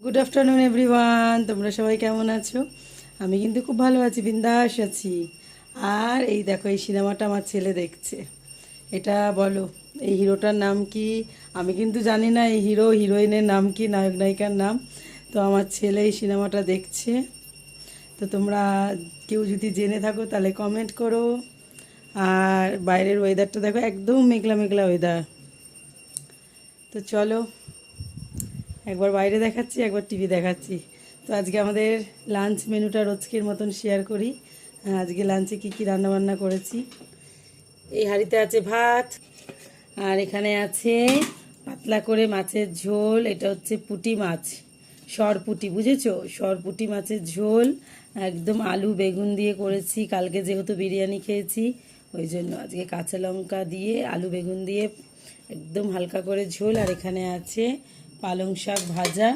Good afternoon everyone, তোমরা সবাই কেমন আছো? আমি কিন্তু খুব ভালো আছি, বিন্দাস আছি। আর এই দেখো, এই সিনেমাটা আমার ছেলে দেখছে। এটা বলো, এই হিরোটার নাম কি? আমি কিন্তু জানি না এই হিরো হিরোইনের নাম কি, নায়ক নায়িকার নাম। তো আমার ছেলে এই সিনেমাটা দেখছে। তো তোমরা কেউ যদি জেনে থাকো তাহলে কমেন্ট করো। আর বাইরের ওয়েদারটা দেখো, একদম মেঘলা মেঘলা ওয়েদার। তো চলো, একবার বাইরে দেখাচ্ছি, একবার টিভি দেখাচ্ছি। তো আজকে আমাদের লাঞ্চ মেনুটা রোজকের মতন শেয়ার করি। আজকে লাঞ্চে কি কি রান্না বান্না করেছি। এই হাঁড়িতে আছে ভাত, আর এখানে আছে পাতলা করে মাছের ঝোল। এটা হচ্ছে পুঁটি মাছ, সরপুঁটি, বুঝেছো? সরপুঁটি মাছের ঝোল একদম আলু বেগুন দিয়ে করেছি। কালকে যেহেতু বিরিয়ানি খেয়েছি, ওই জন্য আজকে কাঁচা লঙ্কা দিয়ে আলু বেগুন দিয়ে একদম হালকা করে ঝোল। আর এখানে আছে পালং শাক ভাজা,